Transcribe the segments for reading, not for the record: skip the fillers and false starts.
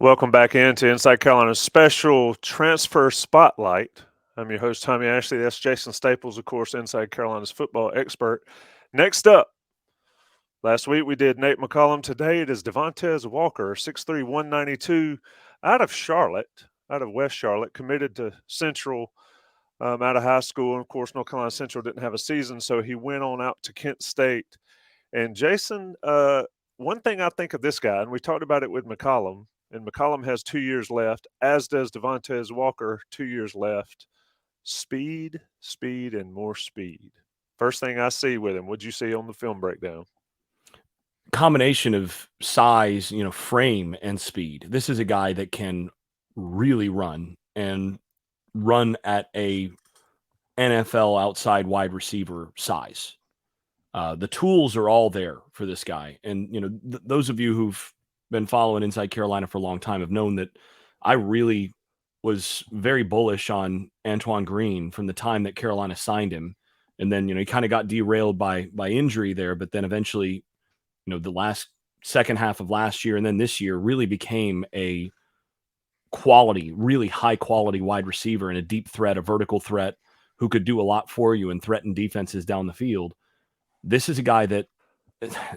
Welcome back into Inside Carolina's special transfer spotlight. I'm your host, Tommy Ashley. That's Jason Staples, of course, Inside Carolina's football expert. Next up, last week we did Nate McCollum. Today it is Devontez Walker, 6'3", 192, out of Charlotte, out of West Charlotte, committed to Central out of high school. And, of course, North Carolina Central didn't have a season, so he went on out to Kent State. And, Jason, one thing I think of this guy, and we talked about it with McCollum, and McCollum has 2 years left, as does Devontez Walker, 2 years left. Speed, speed, and more speed. First thing I see with him, what'd you see on the film breakdown? Combination of size, frame and speed. This is a guy that can really run and run at a NFL outside wide receiver size. The tools are all there for this guy. And, those of you who've been following Inside Carolina for a long time have known that I really was very bullish on Antoine Green from the time that Carolina signed him. And then, he kind of got derailed by injury there, but then eventually, the last second half of last year and then this year really became a quality, really high quality wide receiver and a deep threat, a vertical threat who could do a lot for you and threaten defenses down the field. This is a guy that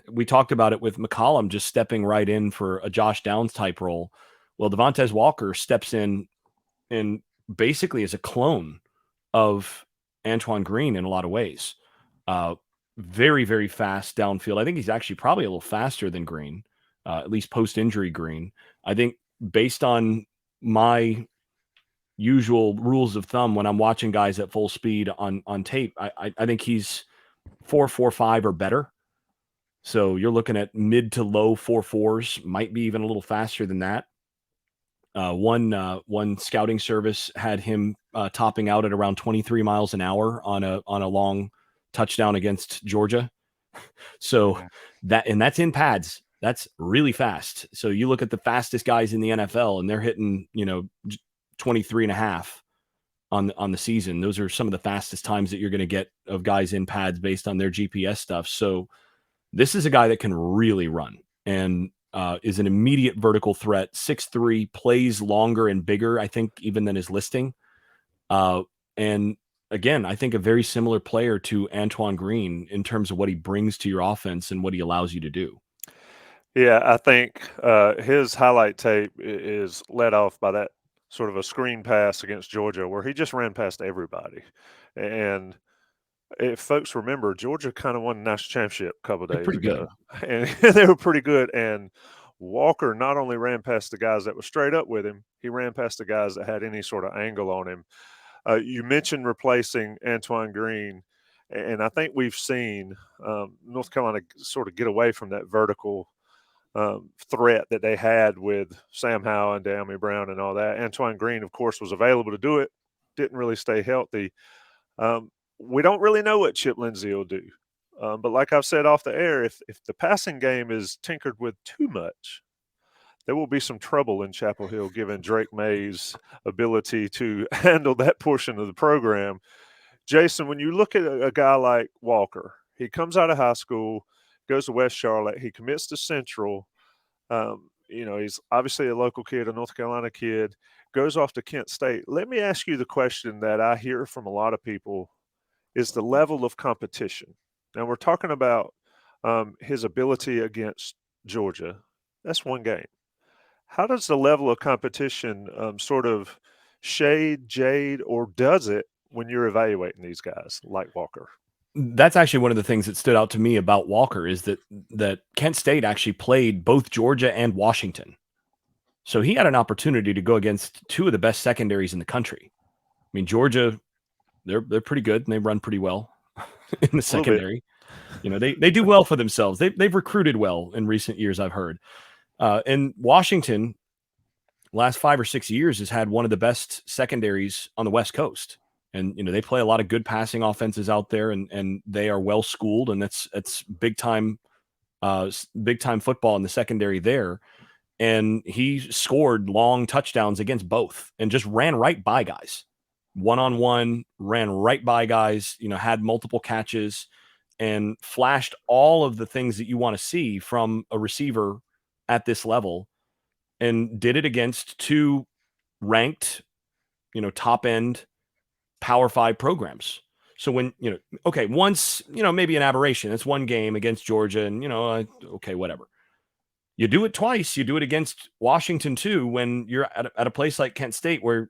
we talked about it with McCollum just stepping right in for a Josh Downs type role. Well, Devontez Walker steps in and basically is a clone of Antoine Green in a lot of ways. Very, very fast downfield. I think he's actually probably a little faster than Green, at least post-injury Green. I think based on my usual rules of thumb when I'm watching guys at full speed on tape, I think he's 4.45 or better. So you're looking at mid to low 4.4s, might be even a little faster than that. One scouting service had him topping out at around 23 miles an hour on a long touchdown against Georgia. So that's in pads. That's really fast. So you look at the fastest guys in the NFL and they're hitting, 23 and a half on the season. Those are some of the fastest times that you're going to get of guys in pads based on their GPS stuff. So this is a guy that can really run and is an immediate vertical threat. 6'3", plays longer and bigger, I think, even than his listing. And again, I think a very similar player to Antoine Green in terms of what he brings to your offense and what he allows you to do. Yeah, I think his highlight tape is led off by that sort of a screen pass against Georgia where he just ran past everybody. And if folks remember, Georgia kind of won the national championship a couple of They're days pretty good. ago, and they were pretty good. And Walker not only ran past the guys that were straight up with him, he ran past the guys that had any sort of angle on him. You mentioned replacing Antoine Green, and I think we've seen North Carolina sort of get away from that vertical threat that they had with Sam Howell and De'Ami Brown and all that. Antoine Green, of course, was available to do it, didn't really stay healthy. We don't really know what Chip Lindsey will do. But like I've said off the air, if the passing game is tinkered with too much, there will be some trouble in Chapel Hill given Drake May's ability to handle that portion of the program. Jason, when you look at a guy like Walker, he comes out of high school, goes to West Charlotte, he commits to Central. He's obviously a local kid, a North Carolina kid, goes off to Kent State. Let me ask you the question that I hear from a lot of people is the level of competition. Now, we're talking about his ability against Georgia. That's one game. How does the level of competition sort of jade, or does it when you're evaluating these guys like Walker? That's actually one of the things that stood out to me about Walker is that Kent State actually played both Georgia and Washington. So he had an opportunity to go against two of the best secondaries in the country. I mean, Georgia, they're pretty good and they run pretty well in the secondary. They do well for themselves. They've recruited well in recent years, I've heard. And Washington, last 5 or 6 years, has had one of the best secondaries on the West Coast. And they play a lot of good passing offenses out there, and they are well schooled, and that's big time football in the secondary there. And he scored long touchdowns against both, and just ran right by guys, 1-on-1, ran right by guys. Had multiple catches, and flashed all of the things that you want to see from a receiver at this level. and did it against two ranked, top end Power Five programs. So when, okay, once, maybe an aberration, it's one game against Georgia and, okay, whatever. You do it twice. You do it against Washington too, when you're at a place like Kent State, where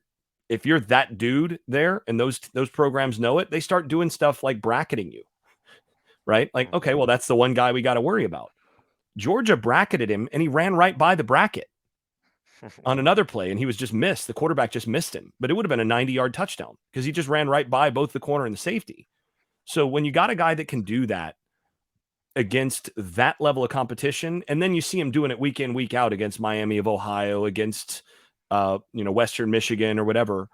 if you're that dude there and those programs know it, they start doing stuff like bracketing you, right? Like, okay, well, that's the one guy we got to worry about. Georgia bracketed him and he ran right by the bracket on another play and he was just missed. The quarterback just missed him, but it would have been a 90-yard touchdown because he just ran right by both the corner and the safety. So when you got a guy that can do that against that level of competition, and then you see him doing it week in, week out against Miami of Ohio, against Western Michigan or whatever,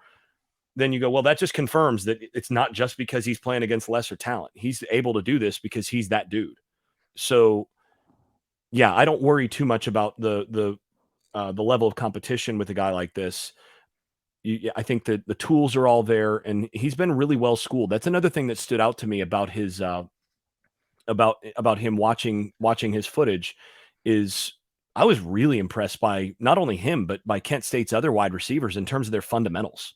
then you go, well, that just confirms that it's not just because he's playing against lesser talent. He's able to do this because he's that dude. So yeah, I don't worry too much about the level of competition with a guy like this. I think that the tools are all there, and he's been really well schooled. That's another thing that stood out to me about his about him watching his footage is I was really impressed by not only him but by Kent State's other wide receivers in terms of their fundamentals,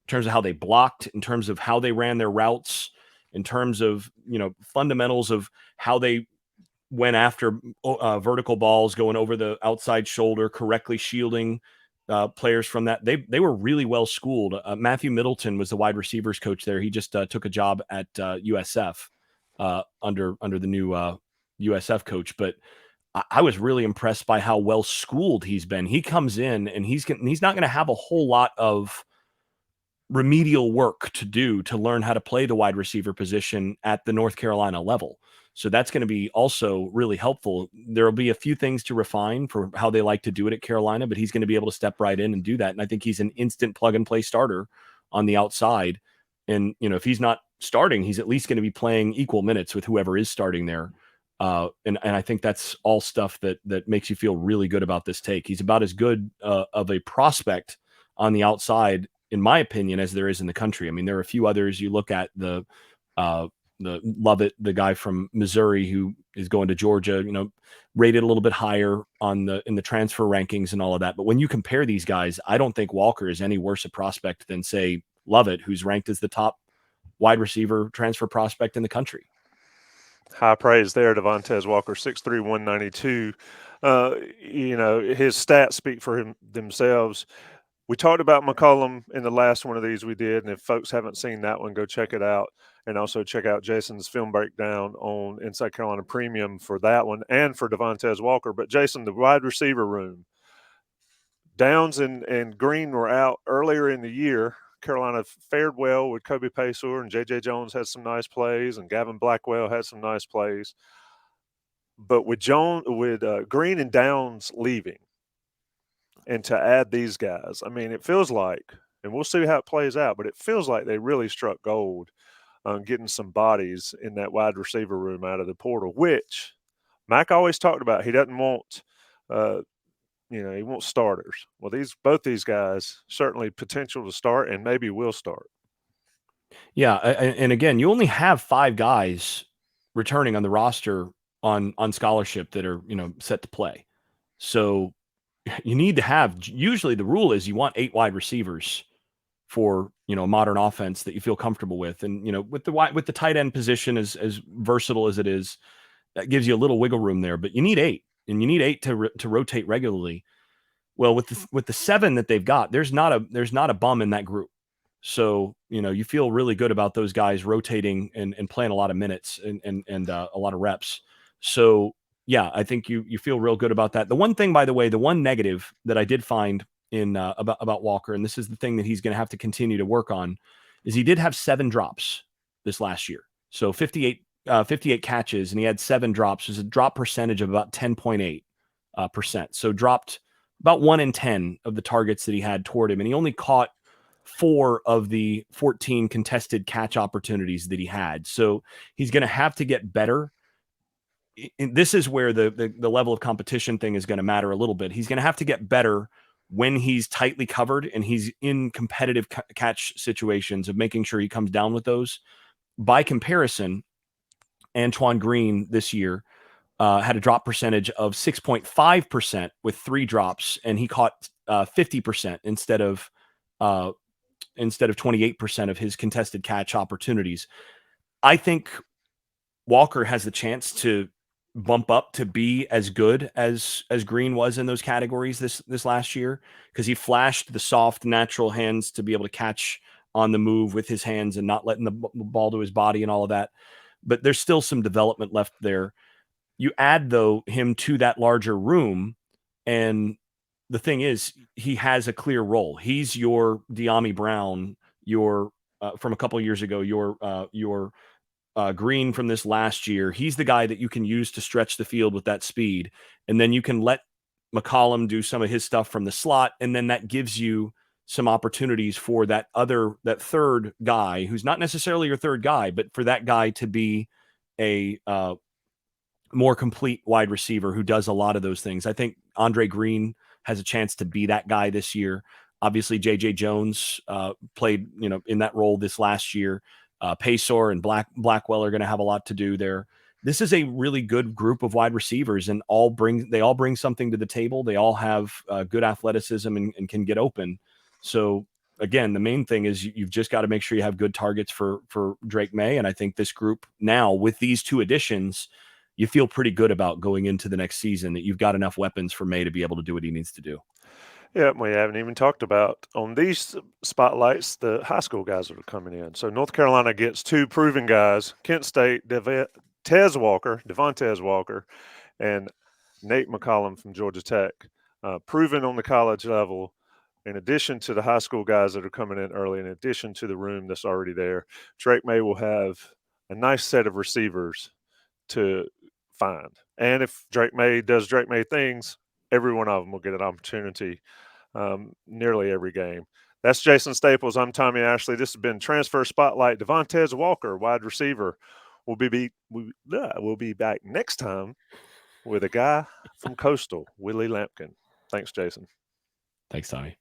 in terms of how they blocked, in terms of how they ran their routes, in terms of fundamentals of how they went after vertical balls going over the outside shoulder, correctly shielding players from that. They were really well schooled. Matthew Middleton was the wide receivers coach there. He just took a job at USF under the new USF coach. But I was really impressed by how well schooled he's been. He comes in and he's not going to have a whole lot of remedial work to do to learn how to play the wide receiver position at the North Carolina level. So that's going to be also really helpful. There'll be a few things to refine for how they like to do it at Carolina, but he's going to be able to step right in and do that. And I think he's an instant plug and play starter on the outside. And, if he's not starting, he's at least going to be playing equal minutes with whoever is starting there. And I think that's all stuff that makes you feel really good about this take. He's about as good of a prospect on the outside, in my opinion, as there is in the country. I mean, there are a few others. You look at the Lovett, the guy from Missouri who is going to Georgia, rated a little bit higher in the transfer rankings and all of that. But when you compare these guys, I don't think Walker is any worse a prospect than, say, Lovett, who's ranked as the top wide receiver transfer prospect in the country. High praise there, Devontez Walker, 6'3", 192. His stats speak for themselves. We talked about McCollum in the last one of these we did, and if folks haven't seen that one, go check it out. And also check out Jason's film breakdown on Inside Carolina Premium for that one and for Devontez Walker. But, Jason, the wide receiver room, Downs and Green were out earlier in the year. Carolina fared well with Kobe Paysor, and J.J. Jones had some nice plays, and Gavin Blackwell had some nice plays. But with Green and Downs leaving, and to add these guys, I mean, it feels like, and we'll see how it plays out, but it feels like they really struck gold on getting some bodies in that wide receiver room out of the portal, which Mack always talked about. He doesn't want he wants starters. Well, both these guys certainly potential to start and maybe will start. Yeah, and again, you only have 5 guys returning on the roster on scholarship that are set to play. So you need to have. Usually, the rule is you want 8 wide receivers for a modern offense that you feel comfortable with, and with the tight end position as versatile as it is, that gives you a little wiggle room there. But you need 8, and you need 8 to rotate regularly. Well, with the 7 that they've got, there's not a bum in that group. So, you feel really good about those guys rotating and playing a lot of minutes and a lot of reps. So, yeah, I think you feel real good about that. The one thing, by the way, the one negative that I did find in about Walker, and this is the thing that he's going to have to continue to work on, is he did have 7 drops this last year. So 58 catches, and he had 7 drops. There's a drop percentage of about 10.8%. So dropped about 1 in 10 of the targets that he had toward him, and he only caught 4 of the 14 contested catch opportunities that he had. So he's going to have to get better. This is where the level of competition thing is going to matter a little bit. He's going to have to get better when he's tightly covered and he's in competitive catch situations of making sure he comes down with those. By comparison, Antoine Green this year had a drop percentage of 6.5% with 3 drops, and he caught 50% instead of 28% of his contested catch opportunities. I think Walker has the chance to bump up to be as good as Green was in those categories this last year, because he flashed the soft, natural hands to be able to catch on the move with his hands and not letting the ball to his body and all of that. But there's still some development left there. You add, though, him to that larger room, and the thing is, he has a clear role. He's your De'Ami Brown, your from a couple of years ago, your Green from this last year. He's the guy that you can use to stretch the field with that speed, and then you can let McCollum do some of his stuff from the slot, and then that gives you some opportunities for that third guy who's not necessarily your third guy, but for that guy to be a more complete wide receiver who does a lot of those things. I think Andre Green has a chance to be that guy this year. Obviously, J.J. Jones played, in that role this last year. Paysor and Blackwell are going to have a lot to do there. This is a really good group of wide receivers, and they all bring something to the table. They all have good athleticism and can get open. So again, the main thing is you've just got to make sure you have good targets for Drake May. And I think this group now, with these 2 additions, you feel pretty good about going into the next season, that you've got enough weapons for May to be able to do what he needs to do. Yeah, we haven't even talked about on these spotlights the high school guys that are coming in. So North Carolina gets 2 proven guys: Kent State, Devontez Walker, and Nate McCollum from Georgia Tech, proven on the college level. In addition to the high school guys that are coming in early, in addition to the room that's already there, Drake May will have a nice set of receivers to find. And if Drake May does Drake May things, every one of them will get an opportunity nearly every game. That's Jason Staples. I'm Tommy Ashley. This has been Transfer Spotlight. Devontez Walker, wide receiver, will be back next time with a guy from Coastal, Willie Lampkin. Thanks, Jason. Thanks, Tommy.